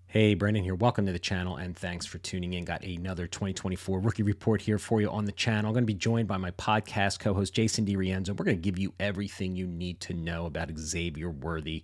Hey, Brendan here. Welcome to the channel and thanks for tuning in. Got another 2024 rookie report here for you on the channel. I'm going to be joined by my podcast co host, Jason DiRienzo. We're going to give you everything you need to know about Xavier Worthy,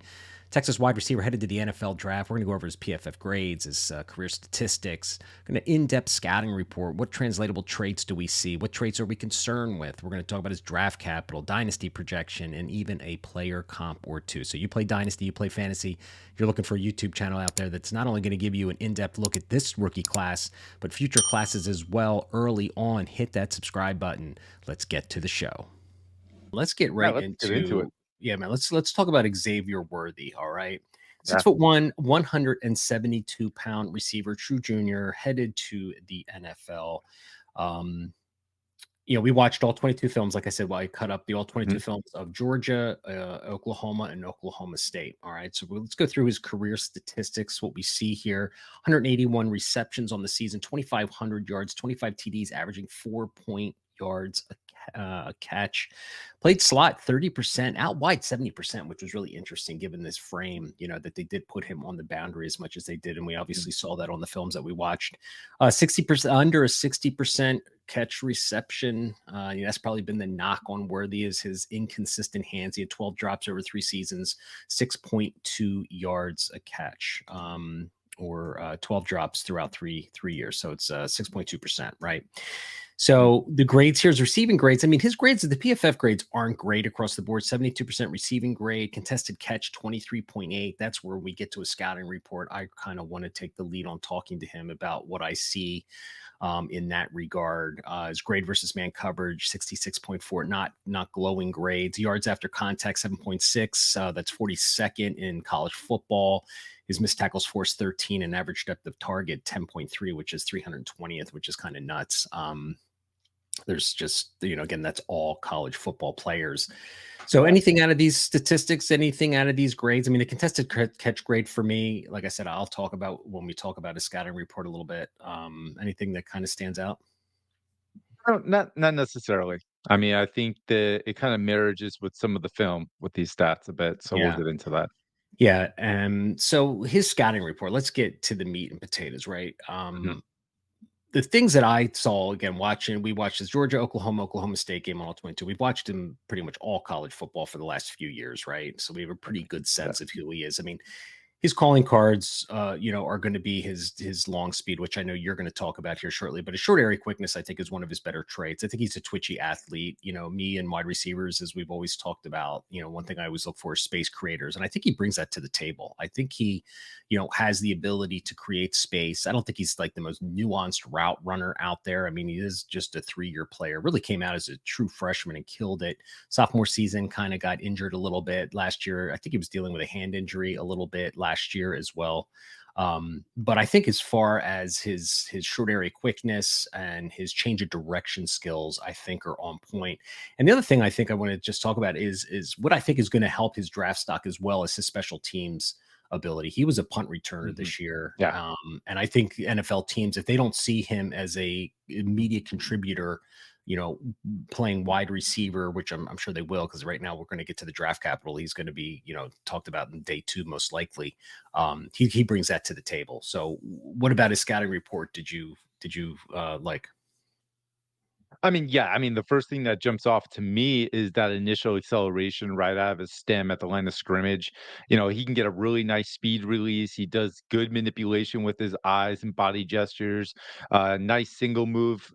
Texas wide receiver headed to the NFL draft. We're going to go over his PFF grades, his career statistics, going to in-depth scouting report. What translatable traits do we see? What traits are we concerned with? We're going to talk about his draft capital, dynasty projection, and even a player comp or two. So you play dynasty, you play fantasy. You're looking for a YouTube channel out there that's not only going to give you an in-depth look at this rookie class, but future classes as well early on. Hit that subscribe button. Let's get to the show. Let's get Yeah, right let's get into it. into yeah, man. Let's talk about Xavier Worthy. All right. Yeah. 6'1", 172-pound receiver, true junior, headed to the NFL. Um, we watched all 22 films. Like I said, I cut up the all 22 Mhm. films of Georgia, Oklahoma, and Oklahoma State. All right. So let's go through his career statistics. What we see here: 181 receptions on the season, 2,500 yards, 25 TDs, averaging 4 yards a catch. Played slot 30%, out wide 70%, which was really interesting given this frame, that they did put him on the boundary as much as they did. And we obviously saw that on the films that we watched. 60%, under a 60% catch reception. That's probably been the knock on Worthy, is his inconsistent hands. He had 12 drops over 3 seasons, 6.2 yards a catch. Or 12 drops throughout three years. So it's 6.2%, right? Mhm. So the grades here is receiving grades. I mean, his grades, the PFF grades aren't great across the board. 72% receiving grade, contested catch 23.8. That's where we get to a scouting report. I kind of want to take the lead on talking to him about what I see in that regard. His grade versus man coverage 66.4, not glowing grades. Yards after contact 7.6. That's 42nd in college football. His missed tackles force 13 and average depth of target 10.3, which is 320th, which is kind of nuts. There's just, again, that's all college football players. So Yeah. anything out of these statistics, anything out of these grades? I mean, the contested catch grade for me, like I said, I'll talk about when we talk about a scouting report a little bit. Anything that kind of stands out? No, not necessarily. I mean, I think that it kind of marriages with some of the film with these stats a bit, so we'll Yeah. get into that. Yeah. So his scouting report, let's get to the meat and potatoes, right? Mhm. The things that I saw, again, we watched this Georgia, Oklahoma State game on all 22. We've watched him pretty much all college football for the last few years, right? So we have a pretty good Yeah. sense of who he is. I mean, his calling cards, are going to be his long speed, which I know you're going to talk about here shortly. But his short area quickness, I think, is one of his better traits. I think he's a twitchy athlete. Me and wide receivers, as we've always talked about, one thing I always look for is space creators, and I think he brings that to the table. I think he, has the ability to create space. I don't think he's like the most nuanced route runner out there. I mean, he is just a 3-year player. Really came out as a true freshman and killed it. Sophomore season kind of got injured a little bit last year. I think he was dealing with a hand injury a little bit last year as well. But I think as far as his short area quickness and his change of direction skills, I think are on point. And the other thing I think I want to just talk about is what I think is going to help his draft stock as well as his special teams ability. He was a punt returner Mhm. this year. Yeah. And I think NFL teams, if they don't see him as a immediate contributor, you know, playing wide receiver, which I'm sure they will, because right now we're going to get to the draft capital. He's going to be, talked about in day 2, most likely. He brings that to the table. So what about his scouting report? Did you like? I mean, yeah, I mean, the first thing that jumps off to me is that initial acceleration right out of his stem at the line of scrimmage. He can get a really nice speed release. He does good manipulation with his eyes and body gestures. Nice single move.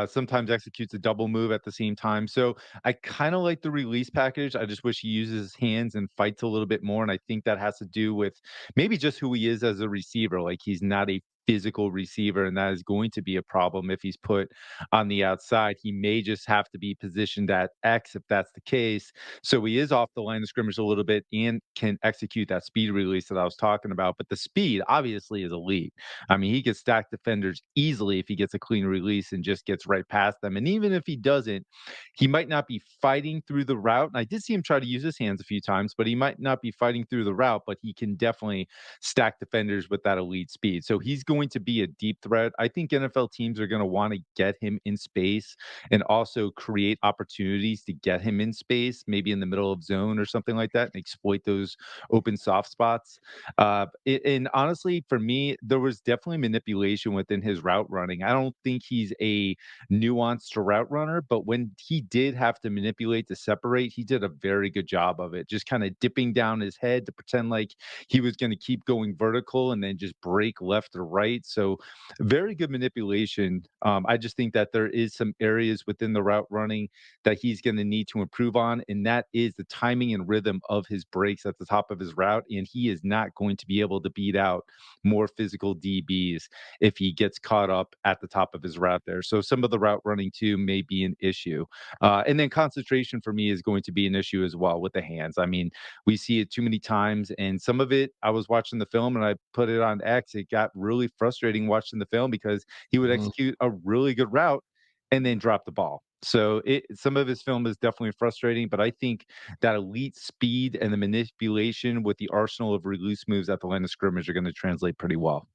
Sometimes executes a double move at the same time. So I kind of like the release package. I just wish he uses his hands and fights a little bit more. And I think that has to do with maybe just who he is as a receiver. Like he's not a physical receiver, and that is going to be a problem if he's put on the outside. He may just have to be positioned at X if that's the case. So he is off the line of scrimmage a little bit and can execute that speed release that I was talking about. But the speed obviously is elite. I mean, he can stack defenders easily if he gets a clean release and just gets right past them. And even if he doesn't, he might not be fighting through the route. And I did see him try to use his hands a few times, but he might not be fighting through the route, but he can definitely stack defenders with that elite speed. So he's going going to be a deep threat. I think NFL teams are going to want to get him in space and also create opportunities to get him in space, maybe in the middle of zone or something like that, and exploit those open soft spots. And honestly, for me, there was definitely manipulation within his route running. I don't think he's a nuanced route runner, but when he did have to manipulate to separate, he did a very good job of it. Just kind of dipping down his head to pretend like he was going to keep going vertical and then just break left or right. So very good manipulation. I just think that there is some areas within the route running that he's going to need to improve on, and that is the timing and rhythm of his breaks at the top of his route. And he is not going to be able to beat out more physical DBs if he gets caught up at the top of his route there. So some of the route running too may be an issue. And then concentration for me is going to be an issue as well with the hands. I mean, we see it too many times, and some of it, I was watching the film and I put it on X. It got really frustrating watching the film because he would Mhm. execute a really good route and then drop the ball. So some of his film is definitely frustrating, but I think that elite speed and the manipulation with the arsenal of release moves at the line of scrimmage are going to translate pretty well.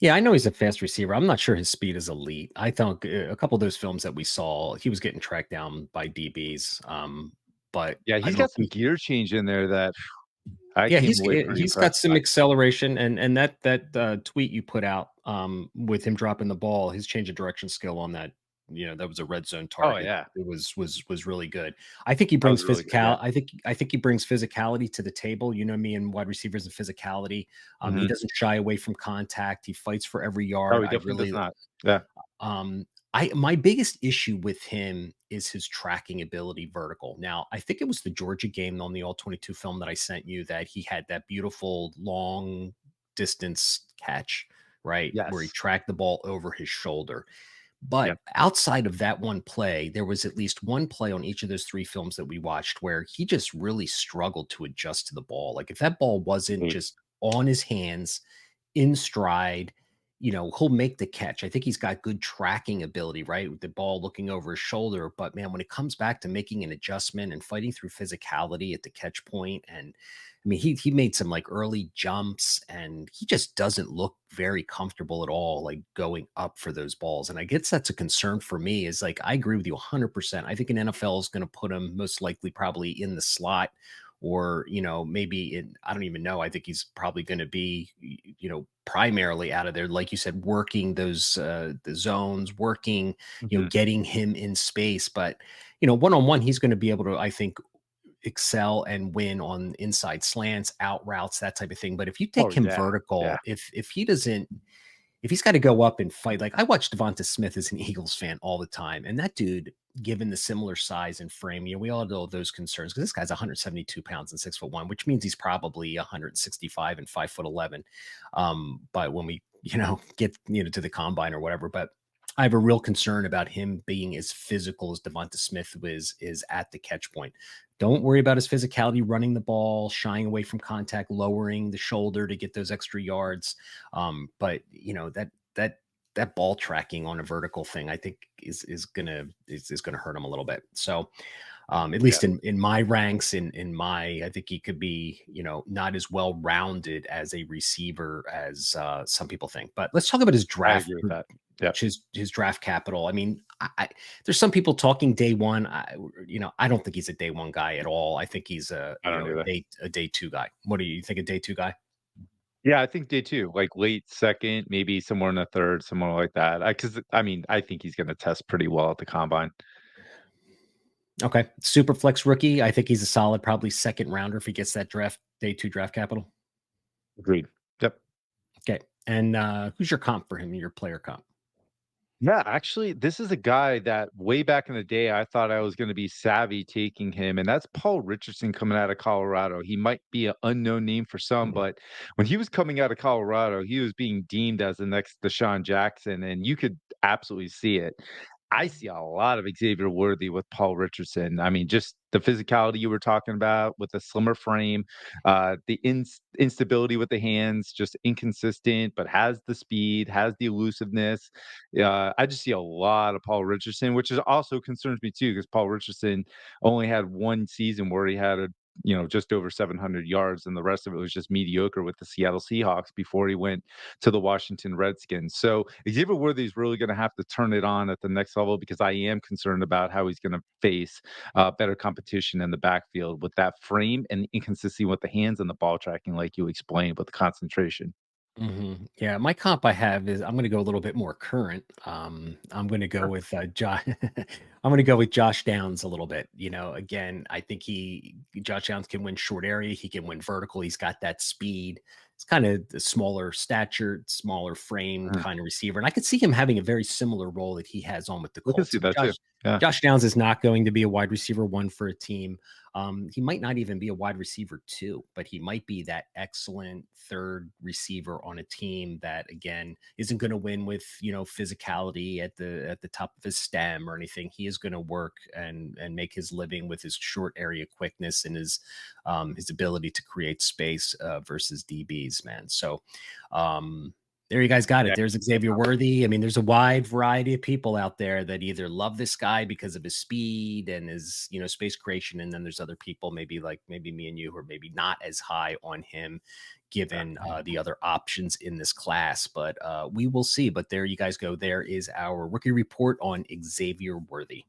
Yeah, I know he's a fast receiver. I'm not sure his speed is elite. I thought a couple of those films that we saw, he was getting tracked down by DBs. But Yeah, I he's don't got some think. gear change in there that I Yeah, came away pretty he's got impressed some by. acceleration, and that tweet you put out with him dropping the ball, his change of direction skill on that, that was a red zone Oh target. yeah, It was really good. I think he that was brings really good. Yeah. I think he brings physicality to the table. You know me and wide receivers and physicality. He Hmm. doesn't shy away from contact. He fights for every Oh, yard. he I definitely does really not. Yeah. um, I my biggest issue with him is his tracking ability vertical. Now, I think it was the Georgia game on the All 22 film that I sent you that he had that beautiful long distance catch, right? Where he Yes. tracked the ball over his shoulder. Yeah. But outside of that one play, there was at least one play on each of those three films that we watched where he just really struggled to adjust to the ball. Like if that ball wasn't Mm. just on his hands in stride, he'll make the catch. I think he's got good tracking ability, right? With the ball looking over his shoulder. But man, when it comes back to making an adjustment and fighting through physicality at the catch point, and I mean, he made some like early jumps, and he just doesn't look very comfortable at all, like going up for those balls. And I guess that's a concern for me. Is like I agree with you 100%. I think an NFL is going to put him most likely probably in the slot or maybe in I don't even know. I think he's probably going to be primarily out of there, like you said, working those the zones, working, Mhm. getting him in space. But one on one, he's going to be able to, I think, excel and win on inside slants, out routes, that type of thing. But if you Oh take him yeah. Yeah. vertical, if he doesn't if he's got to go up and fight, like I watch Devonta Smith as an Eagles fan all the time, and that dude, given the similar size and frame, we all know those concerns because this guy's 172 pounds and 6'1", which means he's probably 165 and 5'11". But when we, get to the combine or whatever, but I have a real concern about him being as physical as Devonta Smith is at the catch point. Don't worry about his physicality running the ball, shying away from contact, lowering the shoulder to get those extra yards. But that ball tracking on a vertical thing, I think is gonna hurt him a little bit. So at Yeah. least in my ranks, I think he could be, not as well rounded as a receiver as some people think. But let's talk about his I draft agree with that. Yeah. his draft capital. I mean, there's some people talking day one. I don't think he's a day one guy at all. I think he's a I don't either. a day two guy. What do you think? A day two guy? Yeah, I think day 2, like late 2nd, maybe somewhere in the 3rd, somewhere like that. Because I mean, I think he's gonna test pretty well at the combine. Okay, super flex rookie. I think he's a solid, probably second rounder if he gets that draft day two draft capital. Agreed. Yep. Okay, and who's your comp for him? Your player comp? Yeah, actually, this is a guy that way back in the day, I thought I was gonna be savvy taking him, and that's Paul Richardson coming out of Colorado. He might be an unknown name for some, but when he was coming out of Colorado, he was being deemed as the next Deshaun Jackson, and you could absolutely see it. I see a lot of Xavier Worthy with Paul Richardson. I mean, just the physicality you were talking about with the slimmer frame, the instability with the hands, just inconsistent, but has the speed, has the elusiveness. I just see a lot of Paul Richardson, which is also concerns me too, because Paul Richardson only had one season where he had a just over 700 yards, and the rest of it was just mediocre with the Seattle Seahawks before he went to the Washington Redskins. So Xavier Worthy is really going to have to turn it on at the next level because I am concerned about how he's going to face better competition in the backfield with that frame and inconsistency with the hands and the ball tracking, like you explained, with the concentration. Yeah, my comp I have is I'm going to go a little bit more current. I'm going to go Sure. with Josh. I'm going to go with Josh Downs a little bit. Again, I think Josh Downs can win short area. He can win vertical. He's got that speed. It's kind of the smaller stature, smaller frame Mhm. kind of receiver, and I could see him having a very similar role that he has on with the We can Colts. see that too. Yeah. Josh Downs is not going to be a wide receiver one for a team. He might not even be a wide receiver two, but he might be that excellent third receiver on a team that again isn't going to win with physicality at the top of his stem or anything. He is going to work and make his living with his short area quickness and his ability to create space versus DBs, man. So there you guys got it. Yeah. There's Xavier Worthy. I mean, there's a wide variety of people out there that either love this guy because of his speed and his, space creation. And then there's other people, maybe me and you, who are maybe not as high on him given the other options in this class. But we will see. But there you guys go. There is our rookie report on Xavier Worthy.